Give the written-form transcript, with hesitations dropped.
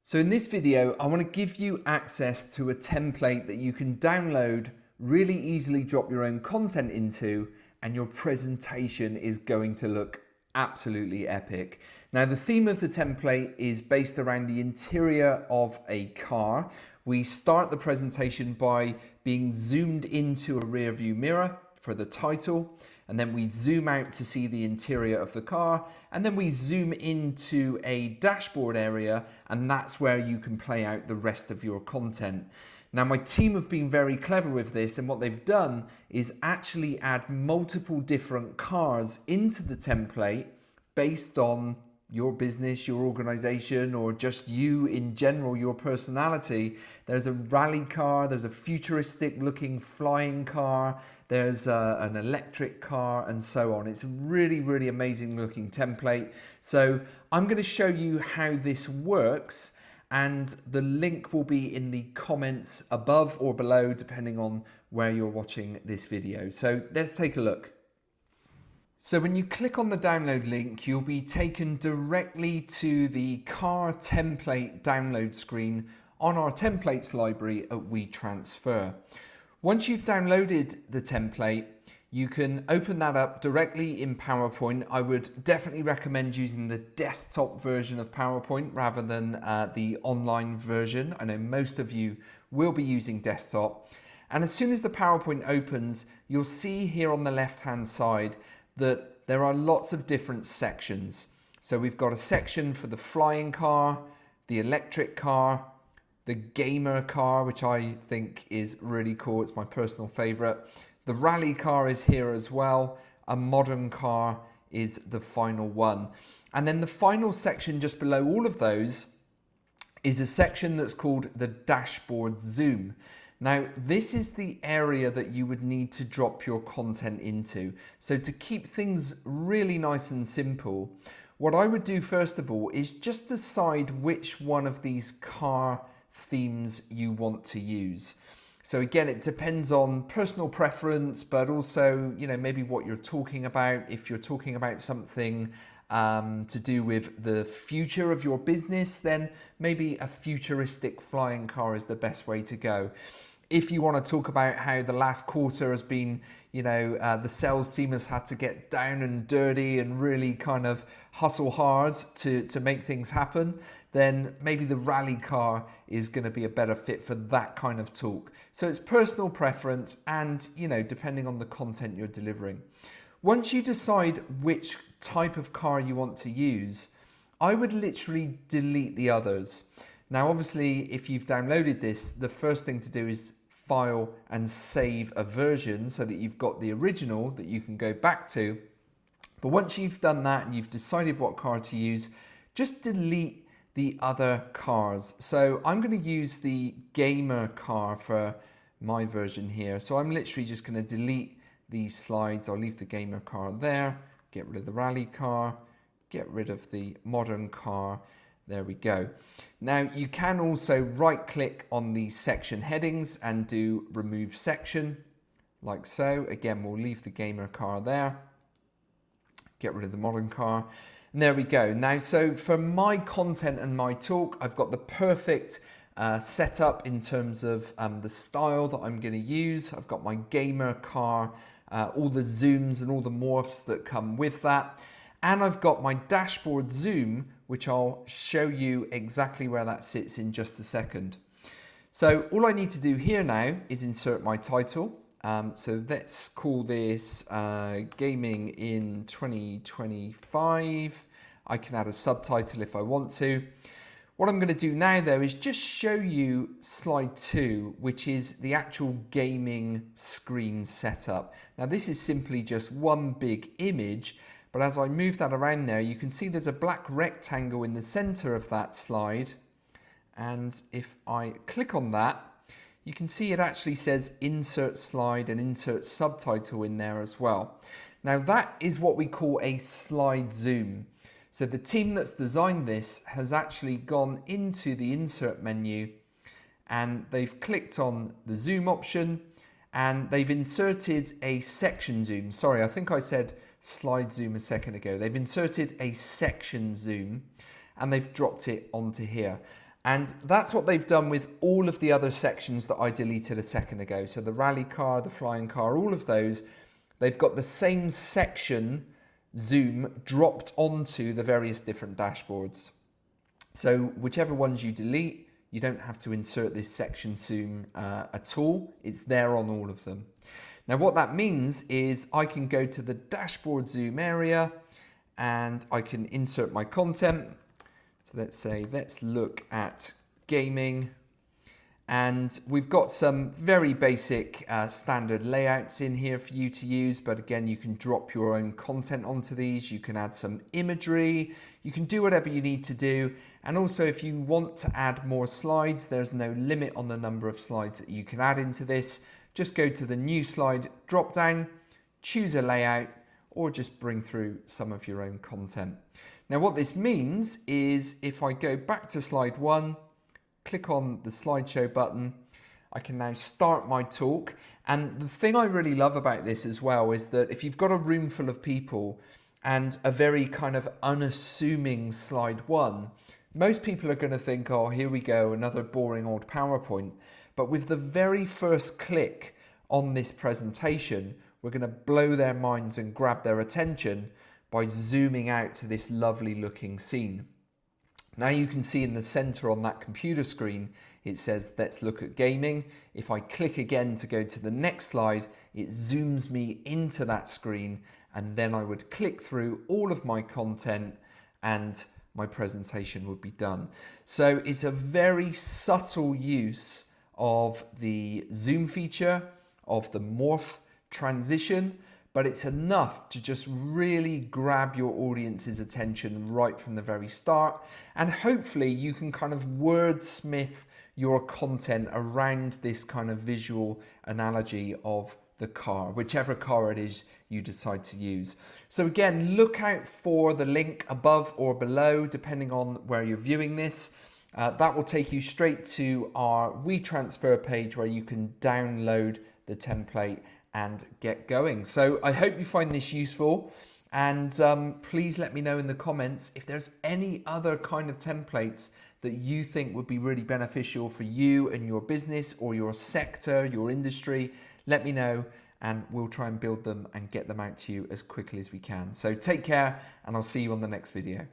So in this video, I want to give you access to a template that you can download, really easily drop your own content into, and your presentation is going to look absolutely epic. Now, the theme of the template is based around the interior of a car. We start the presentation by being zoomed into a rear view mirror for the title, and then we zoom out to see the interior of the car, and then we zoom into a dashboard area, and that's where you can play out the rest of your content. Now, my team have been very clever with this, and what they've done is actually add multiple different cars into the template based on your business, your organization, or just you in general, your personality. There's a rally car, there's a futuristic looking flying car, there's an electric car, and so on. It's a really, really amazing looking template. So I'm going to show you how this works, and the link will be in the comments above or below, depending on where you're watching this video. So let's take a look. So when you click on the download link, you'll be taken directly to the car template download screen on our templates library at WeTransfer. Once you've downloaded the template, you can open that up directly in PowerPoint. I would definitely recommend using the desktop version of PowerPoint rather than the online version. I know most of you will be using desktop. And as soon as the PowerPoint opens, you'll see here on the left-hand side that there are lots of different sections. So we've got a section for the flying car, the electric car, the gamer car, which I think is really cool. It's my personal favorite. The rally car is here as well. A modern car is the final one. And then the final section just below all of those is a section that's called the dashboard zoom. Now, this is the area that you would need to drop your content into. So to keep things really nice and simple, what I would do first of all is just decide which one of these car themes you want to use. So again, it depends on personal preference, but also, maybe what you're talking about. If you're talking about something to do with the future of your business, then maybe a futuristic flying car is the best way to go. If you want to talk about how the last quarter has been, the sales team has had to get down and dirty and really kind of hustle hard to make things happen, then maybe the rally car is going to be a better fit for that kind of talk. So it's personal preference and, depending on the content you're delivering. Once you decide which type of car you want to use, I would literally delete the others. Now, obviously, if you've downloaded this, the first thing to do is file and save a version so that you've got the original that you can go back to. But once you've done that and you've decided what car to use, just delete the other cars. So I'm going to use the gamer car for my version here. So I'm literally just going to delete these slides. I'll leave the gamer car there, get rid of the rally car, get rid of the modern car. There we go. Now you can also right click on the section headings and do remove section like so. Again, we'll leave the gamer car there, get rid of the modern car. And there we go. Now, so for my content and my talk, I've got the perfect setup in terms of the style that I'm going to use. I've got my gamer car, all the zooms and all the morphs that come with that. And I've got my dashboard zoom, which I'll show you exactly where that sits in just a second. So all I need to do here now is insert my title. So let's call this Gaming in 2025. I can add a subtitle if I want to. What I'm going to do now, though, is just show you slide 2, which is the actual gaming screen setup. Now, this is simply just one big image. But as I move that around now, you can see there's a black rectangle in the center of that slide. And if I click on that, you can see it actually says insert slide and insert subtitle in there as well. Now that is what we call a slide zoom. So the team that's designed this has actually gone into the insert menu and they've clicked on the zoom option and they've inserted a section zoom. Sorry, I think I said slide zoom a second ago. They've inserted a section zoom and they've dropped it onto here. And that's what they've done with all of the other sections that I deleted a second ago. So the rally car, the flying car, all of those, they've got the same section zoom dropped onto the various different dashboards. So whichever ones you delete, you don't have to insert this section zoom at all. It's there on all of them. Now what that means is I can go to the dashboard zoom area and I can insert my content. So let's look at gaming, and we've got some very basic standard layouts in here for you to use, but again, you can drop your own content onto these. You can add some imagery, you can do whatever you need to do. And also if you want to add more slides, there's no limit on the number of slides that you can add into this. Just go to the new slide drop down, choose a layout, or just bring through some of your own content. Now what this means is if I go back to slide 1, click on the slideshow button, I can now start my talk. And the thing I really love about this as well is that if you've got a room full of people and a very kind of unassuming slide 1, most people are going to think, oh, here we go, another boring old PowerPoint. But with the very first click on this presentation, we're going to blow their minds and grab their attention by zooming out to this lovely looking scene. Now you can see in the center on that computer screen, it says, let's look at gaming. If I click again to go to the next slide, it zooms me into that screen, and then I would click through all of my content and my presentation would be done. So it's a very subtle use of the zoom feature, of the morph transition, but it's enough to just really grab your audience's attention right from the very start. And hopefully you can kind of wordsmith your content around this kind of visual analogy of the car, whichever car it is you decide to use. So again, look out for the link above or below, depending on where you're viewing this. That will take you straight to our WeTransfer page where you can download the template and get going. So I hope you find this useful, and please let me know in the comments if there's any other kind of templates that you think would be really beneficial for you and your business or your sector, your industry. Let me know and we'll try and build them and get them out to you as quickly as we can. So take care, and I'll see you on the next video.